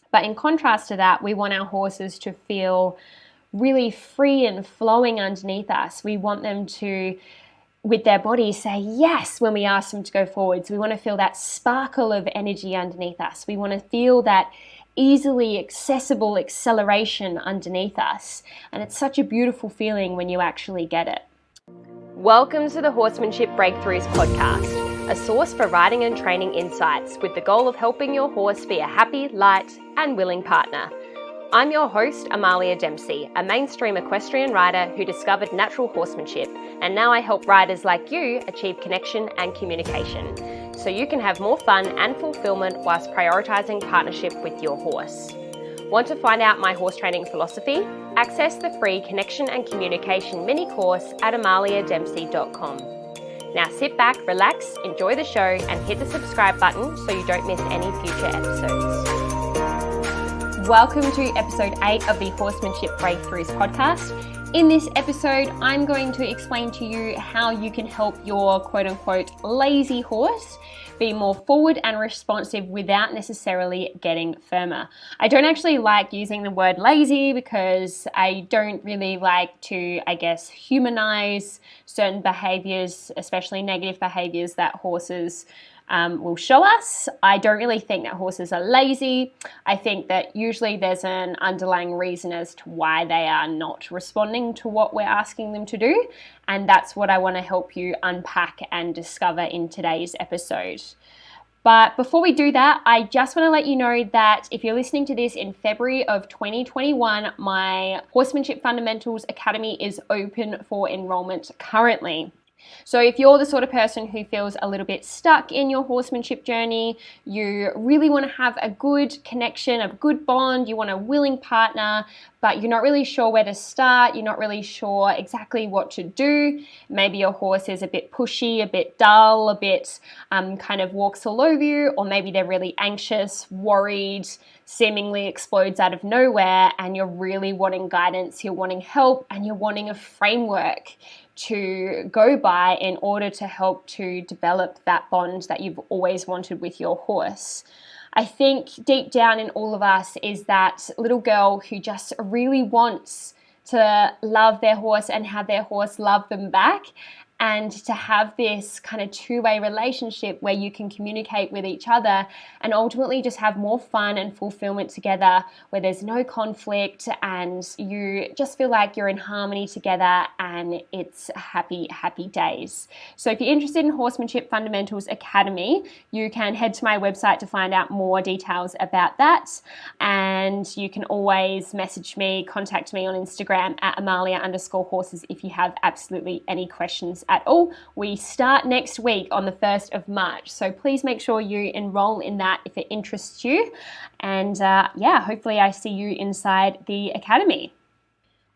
But in contrast to that, we want our horses to feel really free and flowing underneath us. We want them to, with their bodies, say yes when we ask them to go forwards. We want to feel that sparkle of energy underneath us. We want to feel that easily accessible acceleration underneath us. And it's such a beautiful feeling when you actually get it. Welcome to the Horsemanship Breakthroughs podcast, a source for riding and training insights with the goal of helping your horse be a happy, light, and willing partner. I'm your host, Amalia Dempsey, a mainstream equestrian rider who discovered natural horsemanship, and now I help riders like you achieve connection and communication, so you can have more fun and fulfillment whilst prioritising partnership with your horse. Want to find out my horse training philosophy? Access the free Connection and Communication mini course at amaliadempsey.com. Now sit back, relax, enjoy the show, and hit the subscribe button so you don't miss any future episodes. Welcome to episode 8 of the Horsemanship Breakthroughs podcast. In this episode, I'm going to explain to you how you can help your quote-unquote lazy horse be more forward and responsive without necessarily getting firmer. I don't actually like using the word lazy because I don't really like to, humanize certain behaviors, especially negative behaviors that horses will show us. I don't really think that horses are lazy. I think that usually there's an underlying reason as to why they are not responding to what we're asking them to do. And that's what I want to help you unpack and discover in today's episode. But before we do that, I just want to let you know that if you're listening to this in February of 2021, my Horsemanship Fundamentals Academy is open for enrollment currently. So if you're the sort of person who feels a little bit stuck in your horsemanship journey, you really want to have a good connection, a good bond, you want a willing partner, but you're not really sure where to start, you're not really sure exactly what to do. Maybe your horse is a bit pushy, a bit dull, a bit kind of walks all over you, or maybe they're really anxious, worried, seemingly explodes out of nowhere, and you're really wanting guidance, you're wanting help, and you're wanting a framework to go by in order to help to develop that bond that you've always wanted with your horse. I think deep down in all of us is that little girl who just really wants to love their horse and have their horse love them back, and to have this kind of two-way relationship where you can communicate with each other and ultimately just have more fun and fulfillment together, where there's no conflict and you just feel like you're in harmony together and it's happy, happy days. So if you're interested in Horsemanship Fundamentals Academy, you can head to my website to find out more details about that. And you can always message me, contact me on Instagram at Amalia_horses if you have absolutely any questions at all. We start next week on the 1st of March. So please make sure you enroll in that if it interests you. And hopefully I see you inside the academy.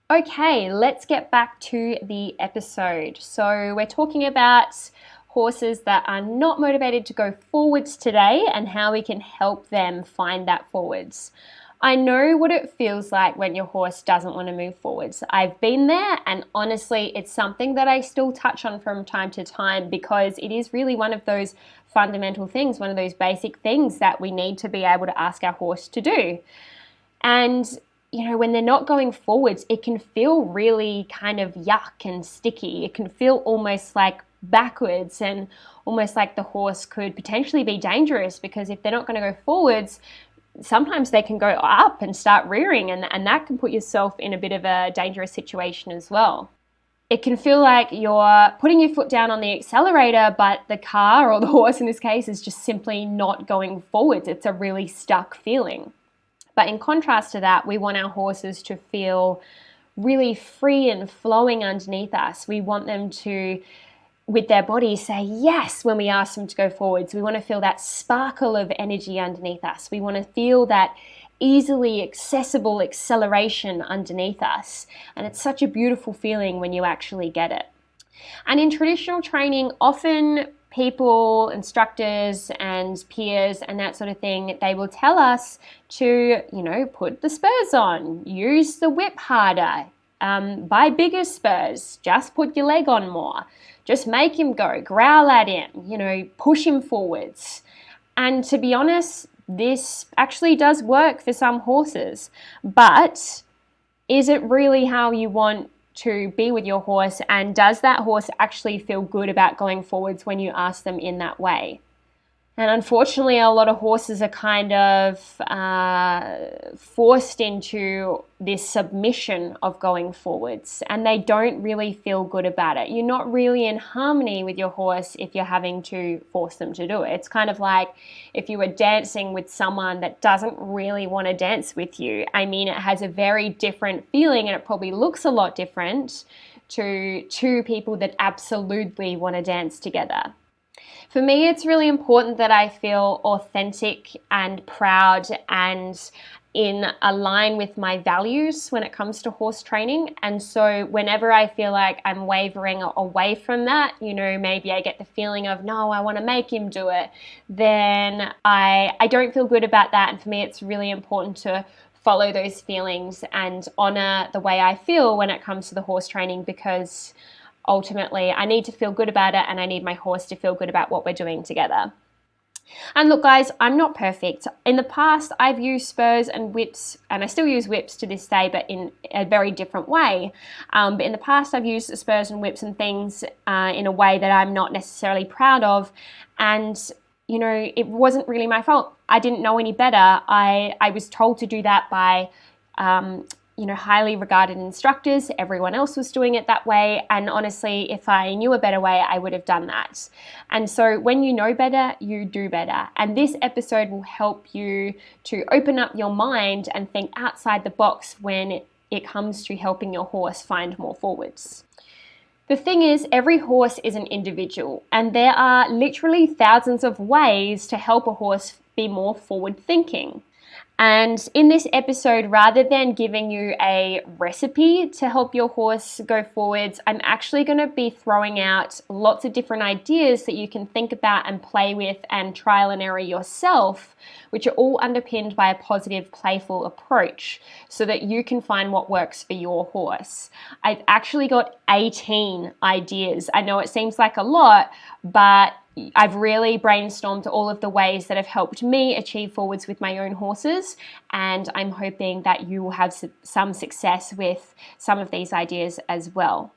Okay, let's get back to the episode. So we're talking about horses that are not motivated to go forwards today and how we can help them find that forwards. I know what it feels like when your horse doesn't want to move forwards. I've been there, and honestly, it's something that I still touch on from time to time because it is really one of those fundamental things, one of those basic things that we need to be able to ask our horse to do. And, when they're not going forwards, it can feel really kind of yuck and sticky. It can feel almost like backwards and almost like the horse could potentially be dangerous, because if they're not going to go forwards, sometimes they can go up and start rearing, and that can put yourself in a bit of a dangerous situation as well. It can feel like you're putting your foot down on the accelerator, but the car, or the horse in this case, is just simply not going forwards. It's a really stuck feeling. But in contrast to that, we want our horses to feel really free and flowing underneath us. We want them to, with their bodies, say yes when we ask them to go forwards. We want to feel that sparkle of energy underneath us. We want to feel that easily accessible acceleration underneath us. And it's such a beautiful feeling when you actually get it. And in traditional training, often people, instructors and peers and that sort of thing, they will tell us to, put the spurs on, use the whip harder, buy bigger spurs, just put your leg on more. Just make him go, growl at him, push him forwards. And to be honest, this actually does work for some horses, but is it really how you want to be with your horse? And does that horse actually feel good about going forwards when you ask them in that way? And unfortunately, a lot of horses are kind of forced into this submission of going forwards, and they don't really feel good about it. You're not really in harmony with your horse if you're having to force them to do it. It's kind of like if you were dancing with someone that doesn't really want to dance with you. I mean, it has a very different feeling, and it probably looks a lot different to two people that absolutely want to dance together. For me, it's really important that I feel authentic and proud and in line with my values when it comes to horse training. And so whenever I feel like I'm wavering away from that, maybe I get the feeling of, no, I want to make him do it, then I don't feel good about that. And for me, it's really important to follow those feelings and honor the way I feel when it comes to the horse training, because ultimately, I need to feel good about it, and I need my horse to feel good about what we're doing together. And look, guys, I'm not perfect. In the past, I've used spurs and whips, and I still use whips to this day, but in a very different way. But in the past, I've used spurs and whips and things in a way that I'm not necessarily proud of. And it wasn't really my fault. I didn't know any better. I was told to do that by highly regarded instructors. Everyone else was doing it that way. And honestly, if I knew a better way, I would have done that. And so when you know better, you do better. And this episode will help you to open up your mind and think outside the box when it comes to helping your horse find more forwards. The thing is, every horse is an individual, and there are literally thousands of ways to help a horse be more forward thinking. And in this episode, rather than giving you a recipe to help your horse go forwards, I'm actually going to be throwing out lots of different ideas that you can think about and play with and trial and error yourself, which are all underpinned by a positive, playful approach so that you can find what works for your horse. I've actually got 18 ideas. I know it seems like a lot, but I've really brainstormed all of the ways that have helped me achieve forwards with my own horses, and I'm hoping that you will have some success with some of these ideas as well.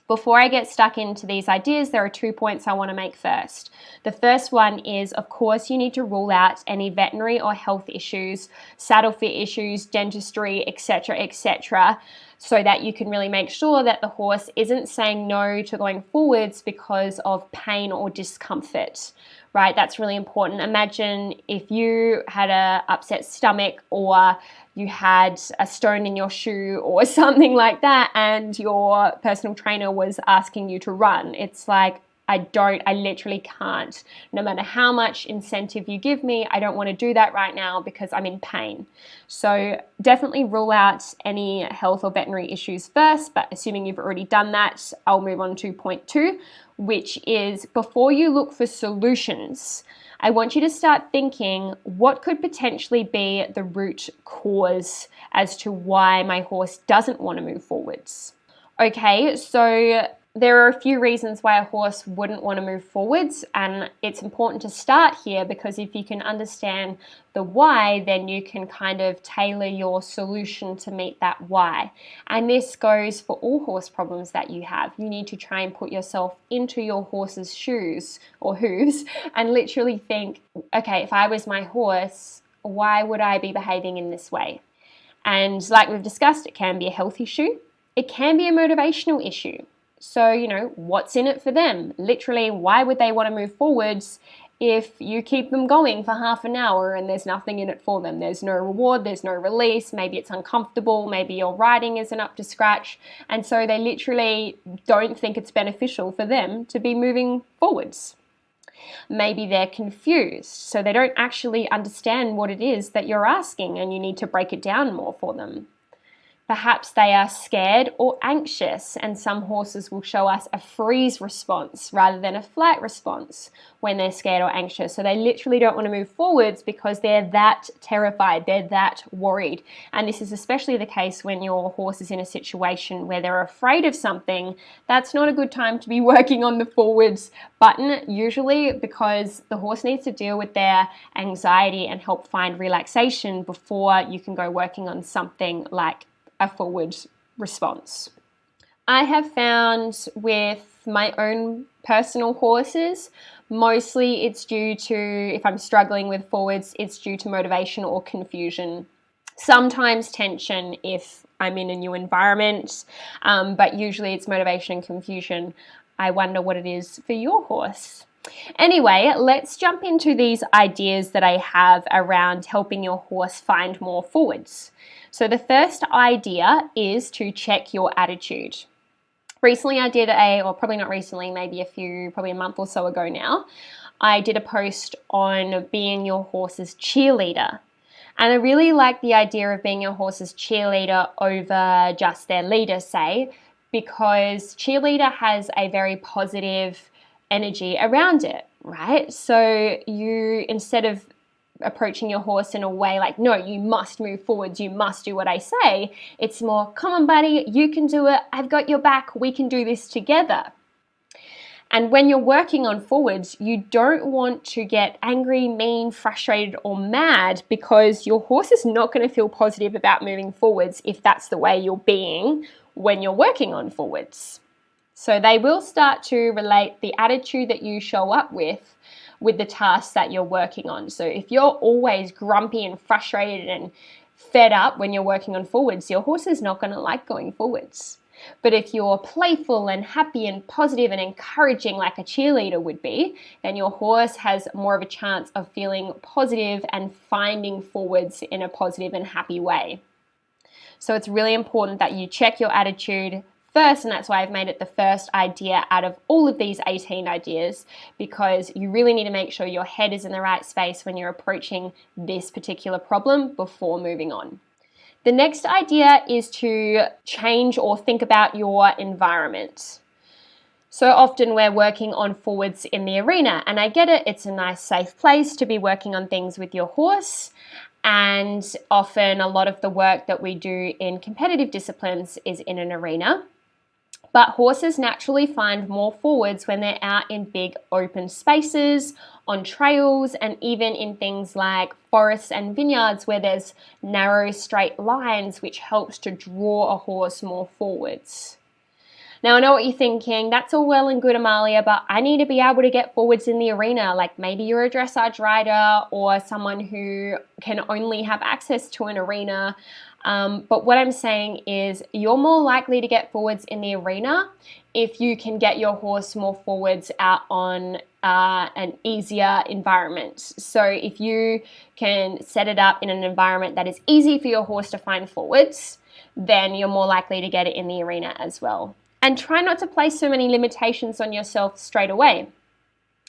Before I get stuck into these ideas, there are 2 points I want to make first. The first one is, of course, you need to rule out any veterinary or health issues, saddle fit issues, dentistry, etc., so that you can really make sure that the horse isn't saying no to going forwards because of pain or discomfort, right? That's really important. Imagine if you had an upset stomach, or you had a stone in your shoe or something like that, and your personal trainer was asking you to run. It's like, I literally can't. No matter how much incentive you give me, I don't want to do that right now because I'm in pain. So definitely rule out any health or veterinary issues first, but assuming you've already done that, I'll move on to point 2, which is, before you look for solutions, I want you to start thinking, what could potentially be the root cause as to why my horse doesn't want to move forwards? Okay, so there are a few reasons why a horse wouldn't want to move forwards, and it's important to start here because if you can understand the why, then you can kind of tailor your solution to meet that why. And this goes for all horse problems that you have. You need to try and put yourself into your horse's shoes or hooves and literally think, okay, if I was my horse, why would I be behaving in this way? And like we've discussed, it can be a health issue. It can be a motivational issue. So, what's in it for them? Literally, why would they want to move forwards if you keep them going for half an hour and there's nothing in it for them? There's no reward, there's no release, maybe it's uncomfortable, maybe your riding isn't up to scratch, and so they literally don't think it's beneficial for them to be moving forwards. Maybe they're confused, so they don't actually understand what it is that you're asking and you need to break it down more for them. Perhaps they are scared or anxious, and some horses will show us a freeze response rather than a flight response when they're scared or anxious. So they literally don't want to move forwards because they're that terrified, they're that worried. And this is especially the case when your horse is in a situation where they're afraid of something. That's not a good time to be working on the forwards button, usually, because the horse needs to deal with their anxiety and help find relaxation before you can go working on something like a forward response. I have found with my own personal horses, mostly it's due to, if I'm struggling with forwards, it's due to motivation or confusion. Sometimes tension if I'm in a new environment, but usually it's motivation and confusion. I wonder what it is for your horse. Anyway, let's jump into these ideas that I have around helping your horse find more forwards. So the first idea is to check your attitude. Recently I did or probably not recently, probably a month or so ago now, I did a post on being your horse's cheerleader. And I really like the idea of being your horse's cheerleader over just their leader, say, because cheerleader has a very positive energy around it, right? So you, instead of approaching your horse in a way like, no, you must move forwards, you must do what I say, it's more, come on buddy, you can do it, I've got your back, we can do this together. And when you're working on forwards, you don't want to get angry, mean, frustrated, or mad, because your horse is not going to feel positive about moving forwards if that's the way you're being when you're working on forwards. So they will start to relate the attitude that you show up with the tasks that you're working on. So if you're always grumpy and frustrated and fed up when you're working on forwards, your horse is not going to like going forwards. But if you're playful and happy and positive and encouraging like a cheerleader would be, then your horse has more of a chance of feeling positive and finding forwards in a positive and happy way. So it's really important that you check your attitude first, and that's why I've made it the first idea out of all of these 18 ideas, because you really need to make sure your head is in the right space when you're approaching this particular problem before moving on. The next idea is to change or think about your environment. So often we're working on forwards in the arena, and I get it, it's a nice safe place to be working on things with your horse. And often a lot of the work that we do in competitive disciplines is in an arena. But horses naturally find more forwards when they're out in big open spaces, on trails, and even in things like forests and vineyards where there's narrow straight lines, which helps to draw a horse more forwards. Now I know what you're thinking, that's all well and good, Amalia, but I need to be able to get forwards in the arena. Like maybe you're a dressage rider or someone who can only have access to an arena. But what I'm saying is you're more likely to get forwards in the arena if you can get your horse more forwards out on an easier environment. So if you can set it up in an environment that is easy for your horse to find forwards, then you're more likely to get it in the arena as well. And try not to place so many limitations on yourself straight away.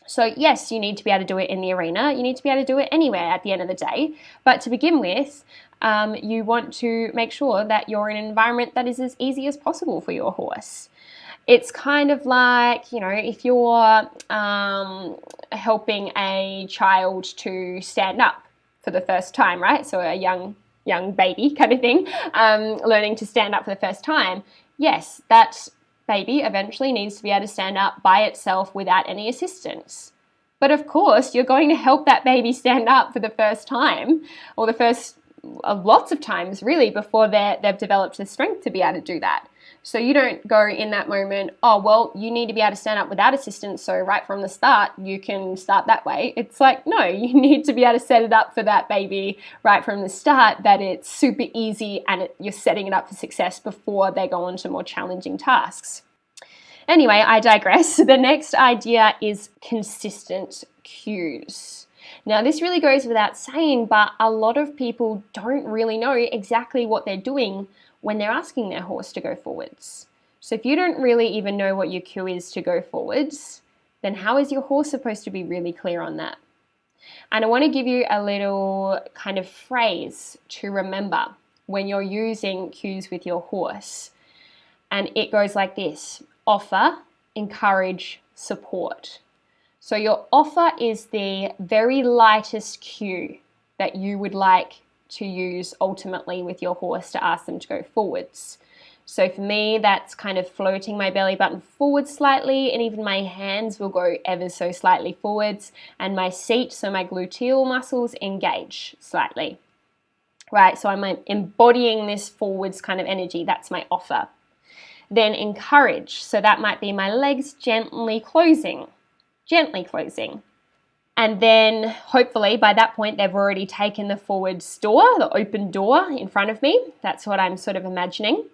So yes, you need to be able to do it in the arena. You need to be able to do it anywhere at the end of the day. But to begin with, you want to make sure that you're in an environment that is as easy as possible for your horse. It's kind of like, if you're helping a child to stand up for the first time, right? So a young baby kind of thing, learning to stand up for the first time. Yes, that baby eventually needs to be able to stand up by itself without any assistance. But of course, you're going to help that baby stand up for the first time, or the first lots of times really, before they've developed the strength to be able to do that. So you don't go in that moment, oh, well, you need to be able to stand up without assistance, so right from the start, you can start that way. It's like, no, you need to be able to set it up for that baby right from the start, that it's super easy and you're setting it up for success before they go on to more challenging tasks. Anyway, I digress. The next idea is consistent cues. Now, this really goes without saying, but a lot of people don't really know exactly what they're doing when they're asking their horse to go forwards. So if you don't really even know what your cue is to go forwards, then how is your horse supposed to be really clear on that? And I want to give you a little kind of phrase to remember. when you're using cues with your horse. And it goes like this: offer, encourage, support. So your offer is the very lightest cue that you would like to use ultimately with your horse to ask them to go forwards. So for me, that's kind of floating my belly button forward slightly, and even my hands will go ever so slightly forwards, and my seat, so my gluteal muscles, engage slightly. Right, so I'm embodying this forwards kind of energy. That's my offer. Then encourage, so that might be my legs gently closing. And then hopefully by that point they've already taken the forwards door, the open door in front of me. That's what I'm sort of imagining.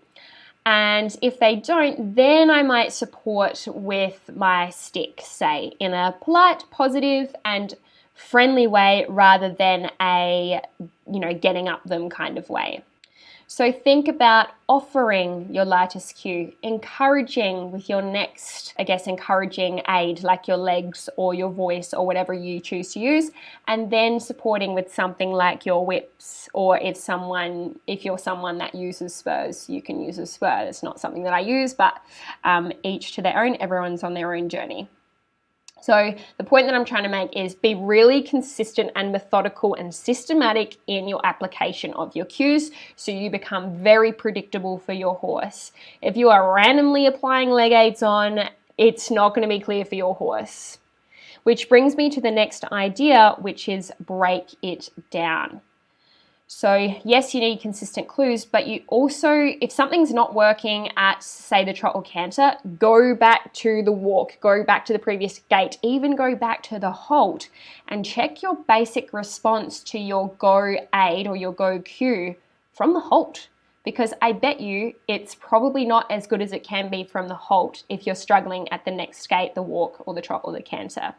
And if they don't, then I might support with my stick, say, in a polite, positive, and friendly way rather than a, getting up them kind of way. So think about offering your lightest cue, encouraging with your next, encouraging aid like your legs or your voice or whatever you choose to use, and then supporting with something like your whips, or if you're someone that uses spurs, you can use a spur. It's not something that I use, but each to their own, everyone's on their own journey. So the point that I'm trying to make is be really consistent and methodical and systematic in your application of your cues so you become very predictable for your horse. If you are randomly applying leg aids on, it's not going to be clear for your horse. Which brings me to the next idea, which is break it down. So yes, you need consistent clues, but you also, if something's not working at, say, the trot or canter, go back to the walk, go back to the previous gait, even go back to the halt and check your basic response to your go aid or your go cue from the halt. Because I bet you it's probably not as good as it can be from the halt if you're struggling at the next gait, the walk or the trot or the canter.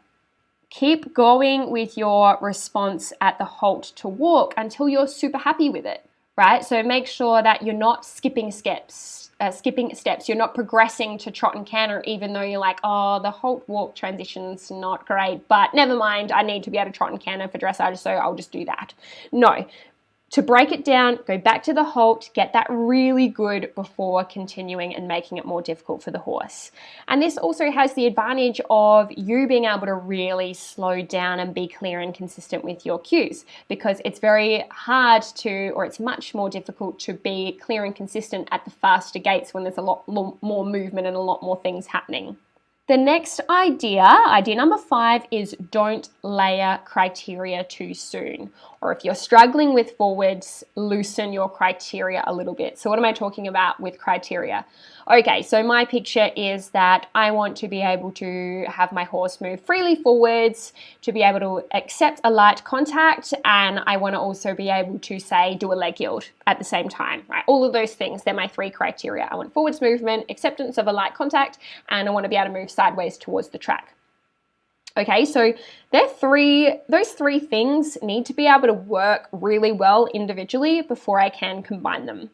Keep going with your response at the halt to walk until you're super happy with it, right? So make sure that you're not skipping steps. You're not progressing to trot and canter, even though you're like, oh, the halt walk transition's not great, but never mind, I need to be able to trot and canter for dressage, so I'll just do that. No. To break it down, go back to the halt, get that really good before continuing and making it more difficult for the horse. And this also has the advantage of you being able to really slow down and be clear and consistent with your cues, because it's very hard to, or it's much more difficult to be clear and consistent at the faster gaits when there's a lot more movement and a lot more things happening. The next idea number 5, is don't layer criteria too soon. Or if you're struggling with forwards, loosen your criteria a little bit. So what am I talking about with criteria? Okay, so my picture is that I want to be able to have my horse move freely forwards, to be able to accept a light contact, and I want to also be able to, say, do a leg yield at the same time, right? All of those things, they're my 3 criteria. I want forwards movement, acceptance of a light contact, and I want to be able to move sideways towards the track. Okay, so those 3 things need to be able to work really well individually before I can combine them.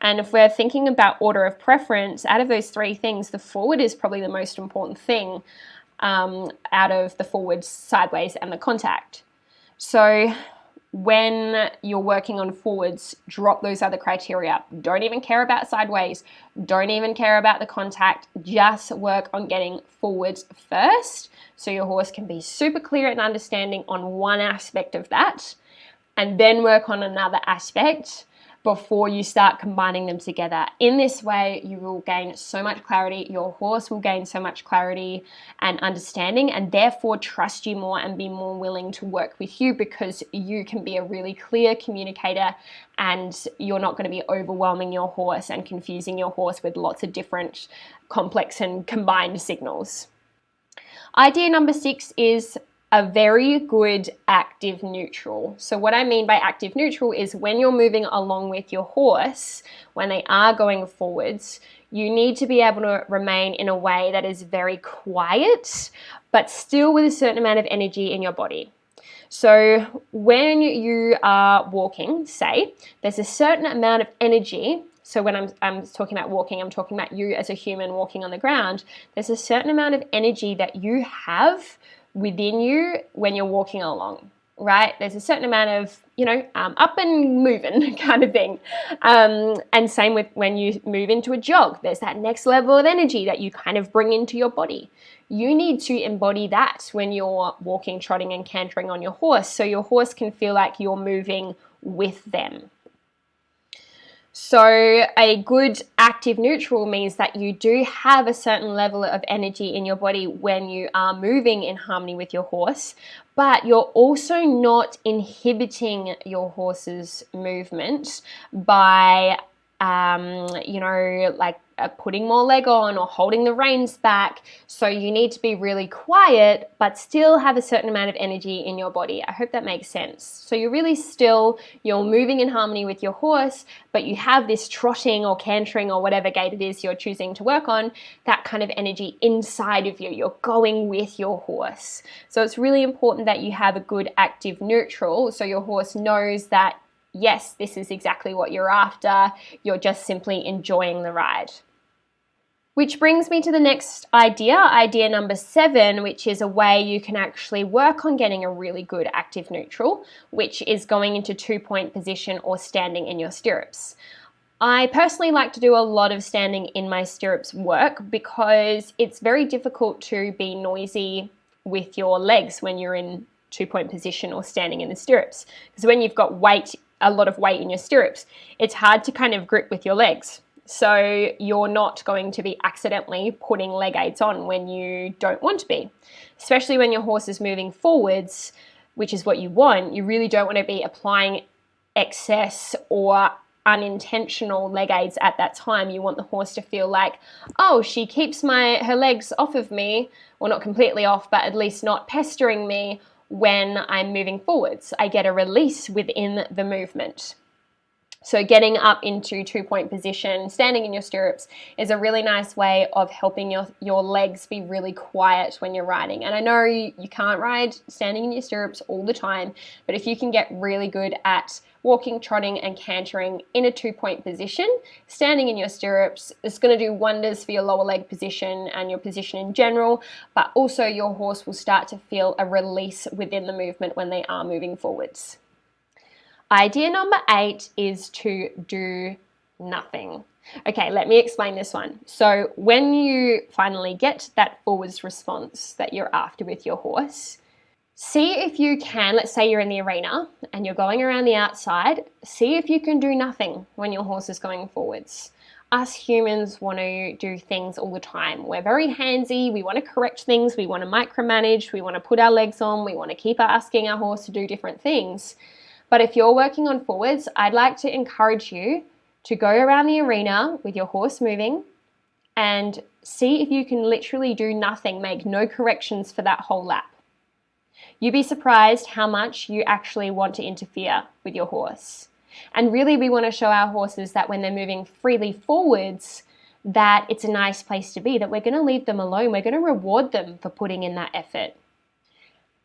And if we're thinking about order of preference, out of those 3 things, the forward is probably the most important thing out of the forwards, sideways, and the contact. So when you're working on forwards, drop those other criteria. Don't even care about sideways. Don't even care about the contact. Just work on getting forwards first so your horse can be super clear and understanding on one aspect of that, and then work on another aspect before you start combining them together. In this way, you will gain so much clarity, your horse will gain so much clarity and understanding, and therefore trust you more and be more willing to work with you, because you can be a really clear communicator and you're not going to be overwhelming your horse and confusing your horse with lots of different complex and combined signals. Idea number 6 is a very good active neutral. So what I mean by active neutral is when you're moving along with your horse, when they are going forwards, you need to be able to remain in a way that is very quiet, but still with a certain amount of energy in your body. So when you are walking, say, there's a certain amount of energy. So when I'm talking about walking, I'm talking about you as a human walking on the ground. There's a certain amount of energy that you have within you when you're walking along. right? There's a certain amount of, up and moving kind of thing. And same with when you move into a jog, there's that next level of energy that you kind of bring into your body. You need to embody that when you're walking, trotting, and cantering on your horse, so your horse can feel like you're moving with them. So a good active neutral means that you do have a certain level of energy in your body when you are moving in harmony with your horse, but you're also not inhibiting your horse's movement by putting more leg on or holding the reins back. So you need to be really quiet, but still have a certain amount of energy in your body. I hope that makes sense. So you're really still, you're moving in harmony with your horse, but you have this trotting or cantering or whatever gait it is you're choosing to work on, that kind of energy inside of you. You're going with your horse. So it's really important that you have a good active neutral, so your horse knows that yes, this is exactly what you're after. You're just simply enjoying the ride. Which brings me to the next idea number 7, which is a way you can actually work on getting a really good active neutral, which is going into 2-point position or standing in your stirrups. I personally like to do a lot of standing in my stirrups work because it's very difficult to be noisy with your legs when you're in 2-point position or standing in the stirrups. Because when you've got a lot of weight in your stirrups, it's hard to kind of grip with your legs. So you're not going to be accidentally putting leg aids on when you don't want to be. Especially when your horse is moving forwards, which is what you want. You really don't want to be applying excess or unintentional leg aids at that time. You want the horse to feel like, oh, she keeps her legs off of me, well, not completely off, but at least not pestering me when I'm moving forwards. I get a release within the movement. So getting up into 2-point position, standing in your stirrups, is a really nice way of helping your legs be really quiet when you're riding. And I know you can't ride standing in your stirrups all the time, but if you can get really good at walking, trotting, and cantering in a 2-point position, standing in your stirrups, it's going to do wonders for your lower leg position and your position in general, but also your horse will start to feel a release within the movement when they are moving forwards. Idea number 8 is to do nothing. Okay, let me explain this one. So when you finally get that forwards response that you're after with your horse, see if you can, let's say you're in the arena and you're going around the outside, see if you can do nothing when your horse is going forwards. Us humans want to do things all the time. We're very handsy, we want to correct things, we want to micromanage, we want to put our legs on, we want to keep asking our horse to do different things. But if you're working on forwards, I'd like to encourage you to go around the arena with your horse moving and see if you can literally do nothing, make no corrections for that whole lap. You'd be surprised how much you actually want to interfere with your horse. And really, we want to show our horses that when they're moving freely forwards, that it's a nice place to be, that we're going to leave them alone. We're going to reward them for putting in that effort.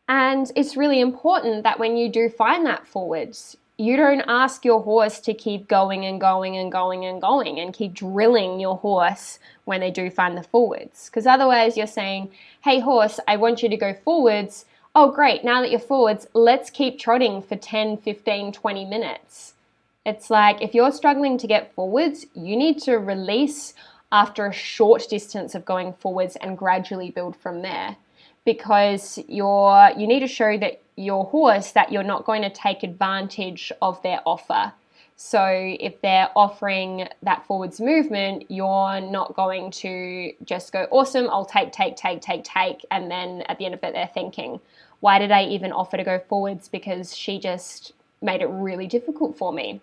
And it's really important that when you do find that forwards, you don't ask your horse to keep going and going and going and going and keep drilling your horse when they do find the forwards. Because otherwise you're saying, hey horse, I want you to go forwards. Oh great, now that you're forwards, let's keep trotting for 10, 15, 20 minutes. It's like if you're struggling to get forwards, you need to release after a short distance of going forwards and gradually build from there. Because you need to show that your horse that you're not going to take advantage of their offer. So if they're offering that forwards movement, you're not going to just go, awesome, I'll take, and then at the end of it they're thinking, why did I even offer to go forwards? Because she just made it really difficult for me.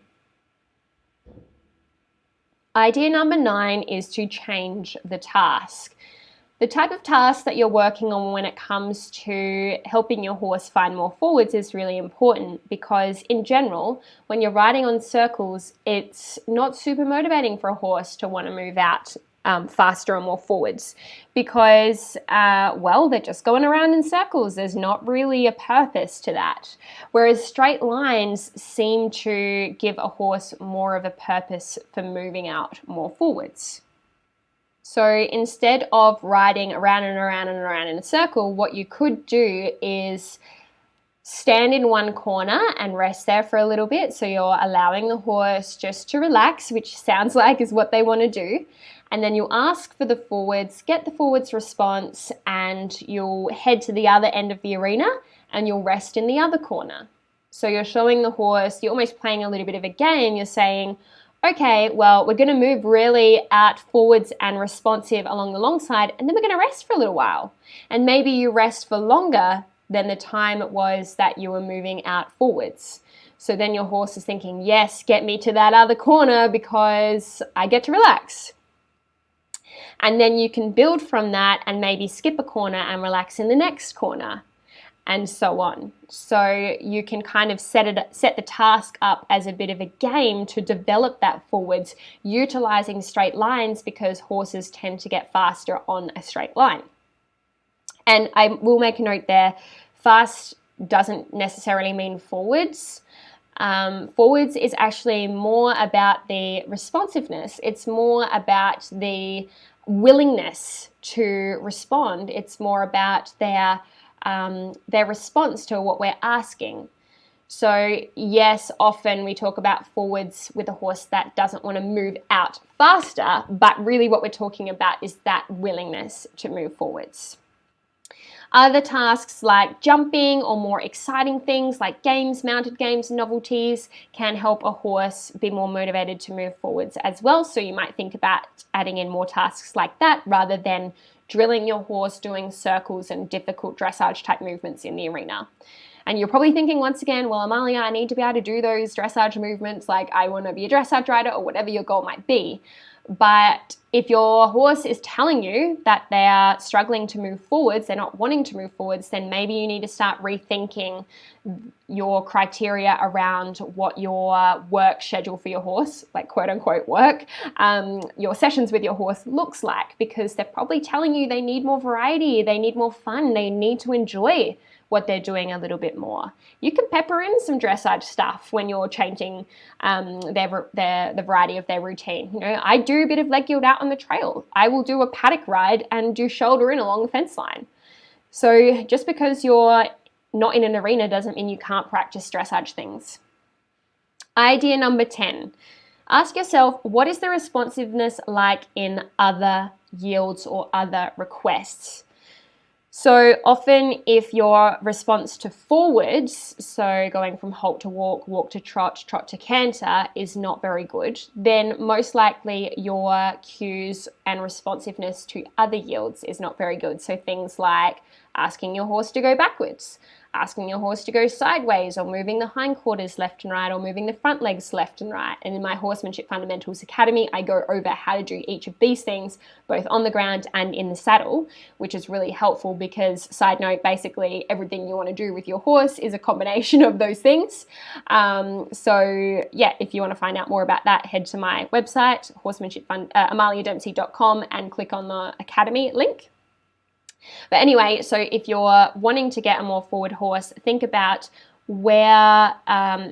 Idea number 9 is to change the task. The type of task that you're working on when it comes to helping your horse find more forwards is really important, because in general, when you're riding on circles, it's not super motivating for a horse to want to move out faster and more forwards, because, they're just going around in circles. There's not really a purpose to that. Whereas straight lines seem to give a horse more of a purpose for moving out more forwards. So instead of riding around and around and around in a circle, what you could do is stand in one corner and rest there for a little bit. So you're allowing the horse just to relax, which sounds like is what they want to do. And then you'll ask for the forwards, get the forwards response, and you'll head to the other end of the arena and you'll rest in the other corner. So you're showing the horse, you're almost playing a little bit of a game. You're saying, okay, well, we're going to move really out forwards and responsive along the long side, and then we're going to rest for a little while. And maybe you rest for longer than the time it was that you were moving out forwards. So then your horse is thinking, yes, get me to that other corner because I get to relax. And then you can build from that and maybe skip a corner and relax in the next corner, and so on. So you can kind of set the task up as a bit of a game to develop that forwards, utilizing straight lines because horses tend to get faster on a straight line. And I will make a note there, fast doesn't necessarily mean forwards. Forwards is actually more about the responsiveness. It's more about the willingness to respond. It's more about their response to what we're asking. So yes, often we talk about forwards with a horse that doesn't want to move out faster, but really what we're talking about is that willingness to move forwards. Other tasks like jumping or more exciting things like games, mounted games, novelties can help a horse be more motivated to move forwards as well. So you might think about adding in more tasks like that rather than drilling your horse doing circles and difficult dressage type movements in the arena. And you're probably thinking once again, well, Amalia, I need to be able to do those dressage movements, like I want to be a dressage rider or whatever your goal might be. But if your horse is telling you that they are struggling to move forwards, they're not wanting to move forwards, then maybe you need to start rethinking your criteria around what your work schedule for your horse, like quote unquote work, your sessions with your horse looks like, because they're probably telling you they need more variety, they need more fun, they need to enjoy what they're doing a little bit more. You can pepper in some dressage stuff when you're changing the variety of their routine. You know, I do a bit of leg yield out on the trail. I will do a paddock ride and do shoulder in along the fence line. So just because you're not in an arena doesn't mean you can't practice dressage things. Idea number 10. Ask yourself, what is the responsiveness like in other yields or other requests? So often if your response to forwards, so going from halt to walk, walk to trot, trot to canter, is not very good, then most likely your cues and responsiveness to other yields is not very good. So things like asking your horse to go backwards, asking your horse to go sideways, or moving the hindquarters left and right, or moving the front legs left and right. And in my Horsemanship Fundamentals Academy, I go over how to do each of these things, both on the ground and in the saddle, which is really helpful because, side note, basically everything you want to do with your horse is a combination of those things. So yeah, if you want to find out more about that, head to my website, amaliadempsey.com, and click on the Academy link. But anyway, so if you're wanting to get a more forward horse, think about where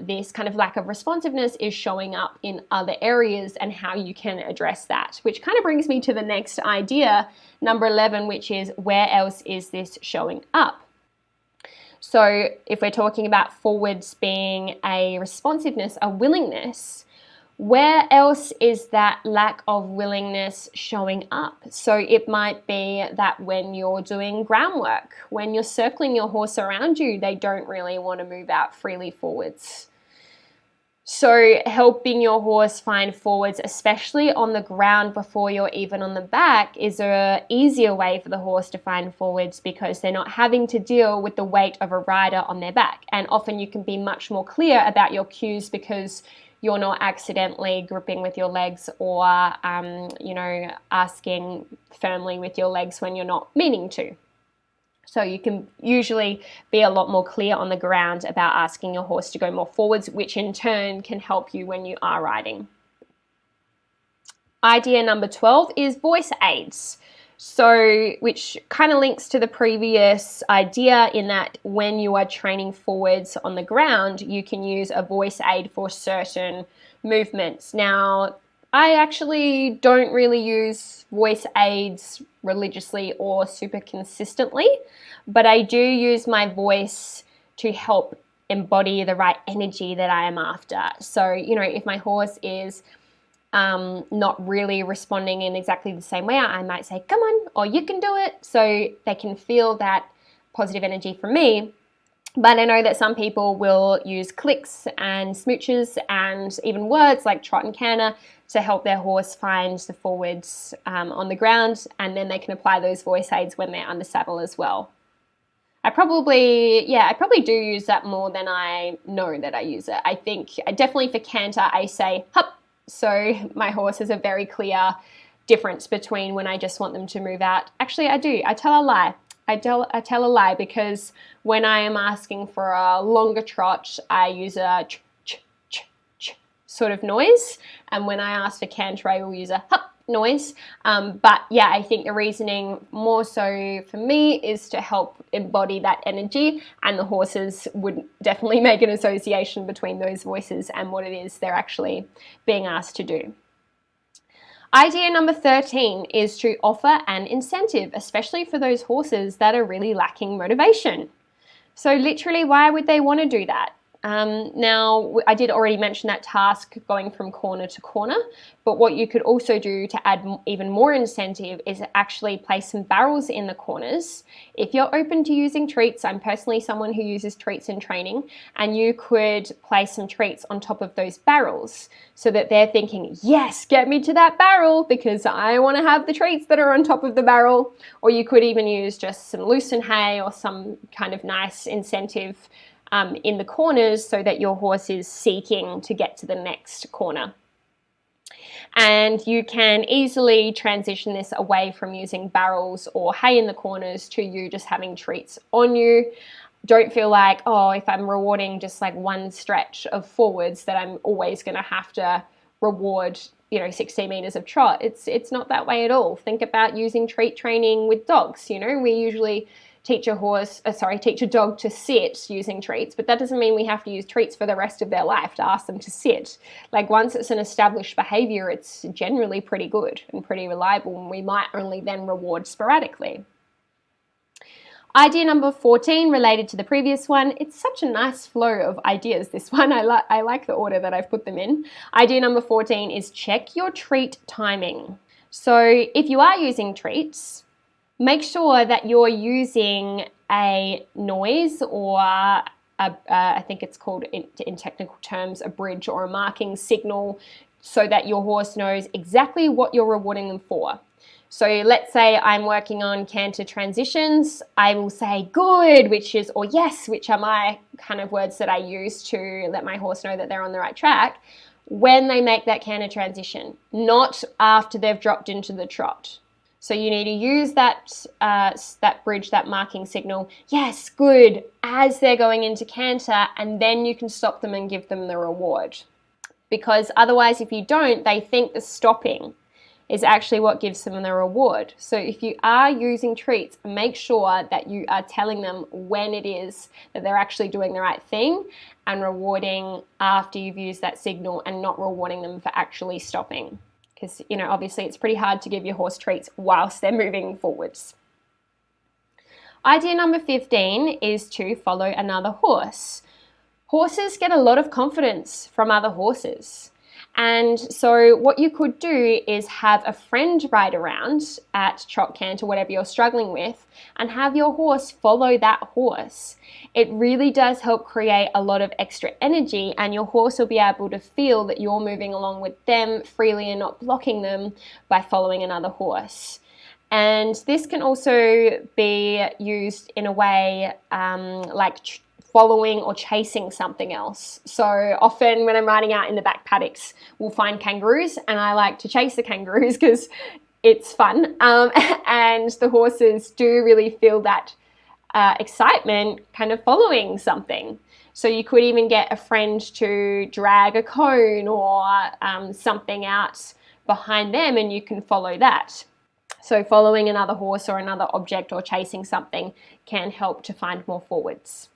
this kind of lack of responsiveness is showing up in other areas and how you can address that, which kind of brings me to the next idea, number 11, which is where else is this showing up? So if we're talking about forwards being a responsiveness, a willingness, where else is that lack of willingness showing up? So it might be that when you're doing groundwork, when you're circling your horse around you, they don't really want to move out freely forwards. So helping your horse find forwards, especially on the ground before you're even on the back, is an easier way for the horse to find forwards because they're not having to deal with the weight of a rider on their back. And often you can be much more clear about your cues because you're not accidentally gripping with your legs or, asking firmly with your legs when you're not meaning to. So you can usually be a lot more clear on the ground about asking your horse to go more forwards, which in turn can help you when you are riding. Idea number 12 is voice aids. So, which kind of links to the previous idea in that when you are training forwards on the ground, you can use a voice aid for certain movements. Now, I actually don't really use voice aids religiously or super consistently, but I do use my voice to help embody the right energy that I am after. So, if my horse is not really responding in exactly the same way, I might say, come on, or you can do it, so they can feel that positive energy from me. But I know that some people will use clicks and smooches and even words like trot and canter to help their horse find the forwards on the ground, and then they can apply those voice aids when they're under saddle as well. I probably do use that more than I know that I use it. I think definitely for canter, I say hup. So my horse has a very clear difference between when I just want them to move out. Actually, I do. I tell a lie. I tell a lie, because when I am asking for a longer trot, I use a ch, ch, ch, ch sort of noise. And when I ask for canter, I will use a hup noise. But yeah, I think the reasoning more so for me is to help embody that energy, and the horses would definitely make an association between those voices and what it is they're actually being asked to do. Idea number 13 is to offer an incentive, especially for those horses that are really lacking motivation. So literally, why would they want to do that? Now, I did already mention that task going from corner to corner, but what you could also do to add even more incentive is actually place some barrels in the corners. If you're open to using treats, I'm personally someone who uses treats in training, and you could place some treats on top of those barrels so that they're thinking, yes, get me to that barrel because I want to have the treats that are on top of the barrel. Or you could even use just some loosened hay or some kind of nice incentive in the corners so that your horse is seeking to get to the next corner. And you can easily transition this away from using barrels or hay in the corners to you just having treats on you. Don't feel like, oh, if I'm rewarding just like one stretch of forwards, that I'm always going to have to reward 60 meters of trot. It's not that way at all. Think about using treat training with dogs. We usually teach a dog to sit using treats, but that doesn't mean we have to use treats for the rest of their life to ask them to sit. Like, once it's an established behavior, it's generally pretty good and pretty reliable, and we might only then reward sporadically. Idea number 14, related to the previous one. It's such a nice flow of ideas, this one. I like the order that I've put them in. Idea number 14 is check your treat timing. So if you are using treats, make sure that you're using a noise or I think it's called in technical terms a bridge or a marking signal, so that your horse knows exactly what you're rewarding them for. So let's say I'm working on canter transitions. I will say good, or yes, which are my kind of words that I use to let my horse know that they're on the right track when they make that canter transition, not after they've dropped into the trot. So you need to use that bridge, that marking signal, yes, good, as they're going into canter, and then you can stop them and give them the reward. Because otherwise, if you don't, they think the stopping is actually what gives them the reward. So if you are using treats, make sure that you are telling them when it is that they're actually doing the right thing and rewarding after you've used that signal, and not rewarding them for actually stopping. Because, obviously it's pretty hard to give your horse treats whilst they're moving forwards. Idea number 15 is to follow another horse. Horses get a lot of confidence from other horses. And so what you could do is have a friend ride around at trot, canter, whatever you're struggling with, and have your horse follow that horse. It really does help create a lot of extra energy, and your horse will be able to feel that you're moving along with them freely and not blocking them by following another horse. And this can also be used in a way like following or chasing something else. So often when I'm riding out in the back paddocks, we'll find kangaroos, and I like to chase the kangaroos because it's fun. And the horses do really feel that excitement kind of following something. So you could even get a friend to drag a cone or something out behind them, and you can follow that. So following another horse or another object or chasing something can help to find more forwards.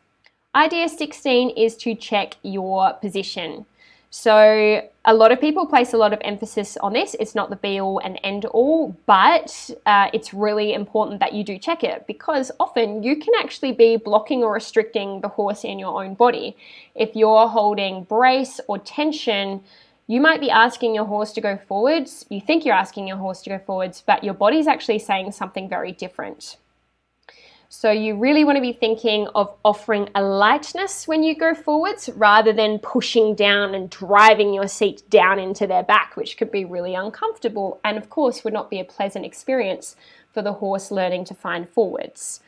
Idea 16 is to check your position. So a lot of people place a lot of emphasis on this. It's not the be all and end all, but it's really important that you do check it, because often you can actually be blocking or restricting the horse in your own body. If you're holding brace or tension, you might be asking your horse to go forwards. You think you're asking your horse to go forwards, but your body's actually saying something very different. So you really want to be thinking of offering a lightness when you go forwards, rather than pushing down and driving your seat down into their back, which could be really uncomfortable and of course would not be a pleasant experience for the horse learning to find forwards.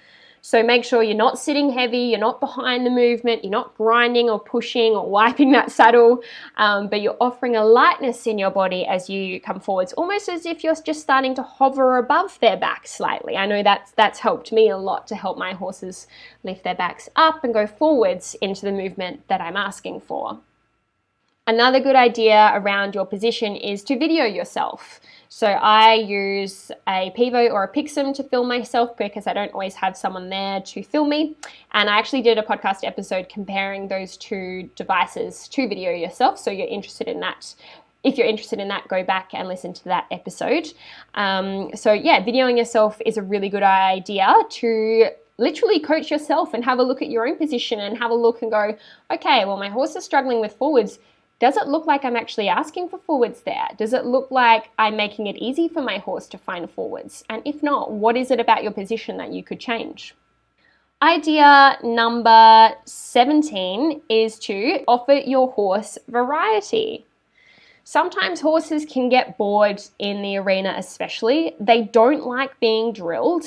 So make sure you're not sitting heavy, you're not behind the movement, you're not grinding or pushing or wiping that saddle, but you're offering a lightness in your body as you come forwards, almost as if you're just starting to hover above their back slightly. I know that's helped me a lot to help my horses lift their backs up and go forwards into the movement that I'm asking for. Another good idea around your position is to video yourself. So I use a Pivo or a Pixum to film myself because I don't always have someone there to film me. And I actually did a podcast episode comparing those two devices to video yourself. So you're interested in that. If you're interested in that, go back and listen to that episode. So yeah, videoing yourself is a really good idea to literally coach yourself and have a look at your own position and have a look and go, okay, well, my horse is struggling with forwards. Does it look like I'm actually asking for forwards there? Does it look like I'm making it easy for my horse to find forwards? And if not, what is it about your position that you could change? Idea number 17 is to offer your horse variety. Sometimes horses can get bored in the arena especially. They don't like being drilled.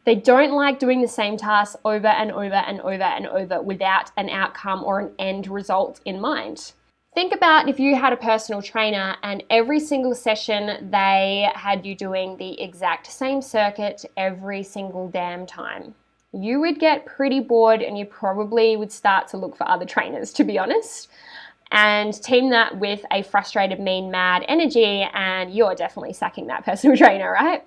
They don't like doing the same task over and over and over and over without an outcome or an end result in mind. Think about if you had a personal trainer and every single session they had you doing the exact same circuit every single damn time. You would get pretty bored and you probably would start to look for other trainers, to be honest. And team that with a frustrated, mean, mad energy, and you're definitely sacking that personal trainer, right?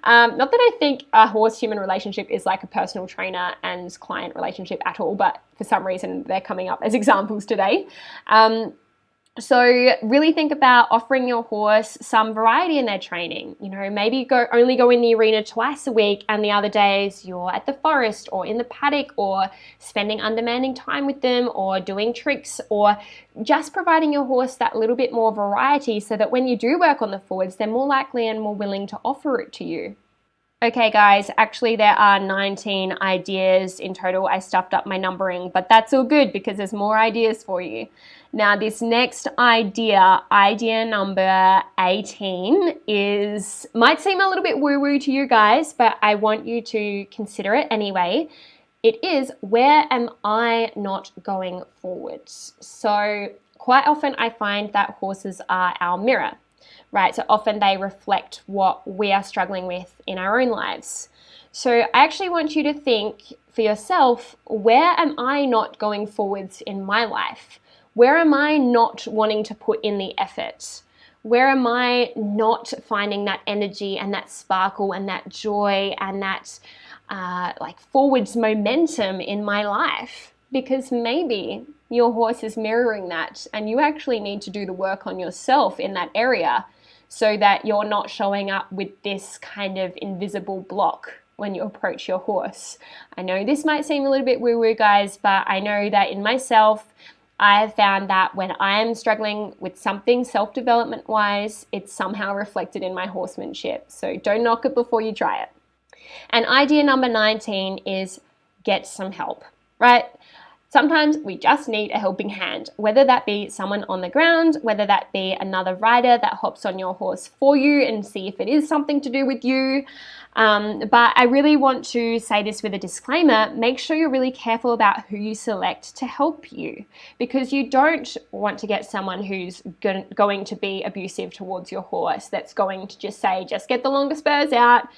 Not that I think a horse-human relationship is like a personal trainer and client relationship at all, but for some reason they're coming up as examples today. So really think about offering your horse some variety in their training. You know, maybe only go in the arena twice a week, and the other days you're at the forest or in the paddock or spending undemanding time with them or doing tricks, or just providing your horse that little bit more variety so that when you do work on the forwards, they're more likely and more willing to offer it to you. Okay guys, actually there are 19 ideas in total. I stuffed up my numbering, but that's all good because there's more ideas for you. Now this next idea number 18 might seem a little bit woo-woo to you guys, but I want you to consider it anyway. It is, where am I not going forwards? So quite often I find that horses are our mirror. Right, so often they reflect what we are struggling with in our own lives. So I actually want you to think for yourself, where am I not going forwards in my life? Where am I not wanting to put in the effort? Where am I not finding that energy and that sparkle and that joy and that like forwards momentum in my life? Because maybe your horse is mirroring that and you actually need to do the work on yourself in that area, so that you're not showing up with this kind of invisible block when you approach your horse. I know this might seem a little bit woo-woo, guys, but I know that in myself, I have found that when I am struggling with something self-development wise, it's somehow reflected in my horsemanship. So don't knock it before you try it. And idea number 19 is get some help, right? Sometimes we just need a helping hand, whether that be someone on the ground, whether that be another rider that hops on your horse for you and see if it is something to do with you. But I really want to say this with a disclaimer. Make sure you're really careful about who you select to help you, because you don't want to get someone who's going to be abusive towards your horse, that's going to just say, just get the longer spurs out.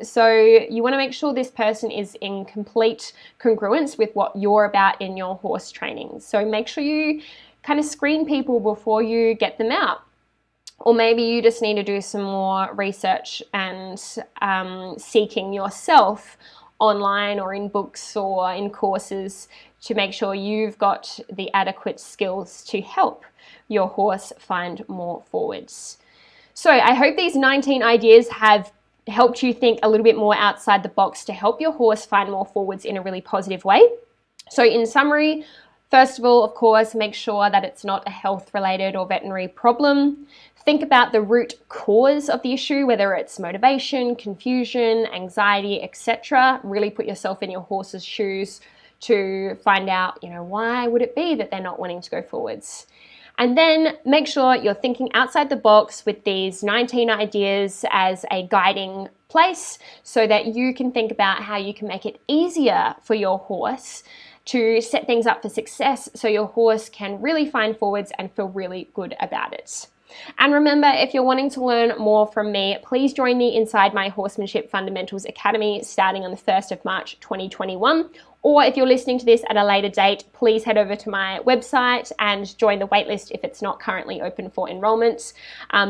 So you want to make sure this person is in complete congruence with what you're about in your horse training. So make sure you kind of screen people before you get them out. Or maybe you just need to do some more research and seeking yourself online or in books or in courses to make sure you've got the adequate skills to help. your horse find more forwards. So I hope these 19 ideas have helped you think a little bit more outside the box to help your horse find more forwards in a really positive way. So in summary, first of all, of course, make sure that it's not a health-related or veterinary problem. Think about the root cause of the issue, whether it's motivation, confusion, anxiety, etc. Really put yourself in your horse's shoes to find out, why would it be that they're not wanting to go forwards? And then make sure you're thinking outside the box with these 19 ideas as a guiding place so that you can think about how you can make it easier for your horse to set things up for success so your horse can really find forwards and feel really good about it. And remember, if you're wanting to learn more from me, please join me inside my Horsemanship Fundamentals Academy starting on the 1st of March 2021. Or if you're listening to this at a later date, please head over to my website and join the waitlist if it's not currently open for enrollment.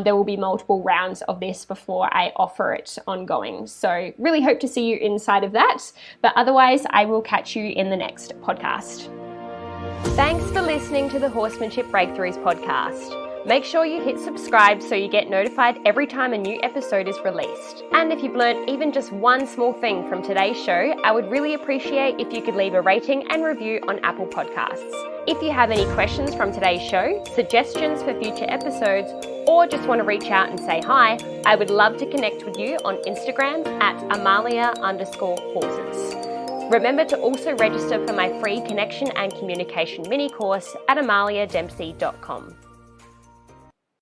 There will be multiple rounds of this before I offer it ongoing. So really hope to see you inside of that. But otherwise, I will catch you in the next podcast. Thanks for listening to the Horsemanship Breakthroughs podcast. Make sure you hit subscribe so you get notified every time a new episode is released. And if you've learned even just one small thing from today's show, I would really appreciate if you could leave a rating and review on Apple Podcasts. If you have any questions from today's show, suggestions for future episodes, or just want to reach out and say hi, I would love to connect with you on Instagram at Amalia_horses. Remember to also register for my free connection and communication mini course at amaliadempsey.com.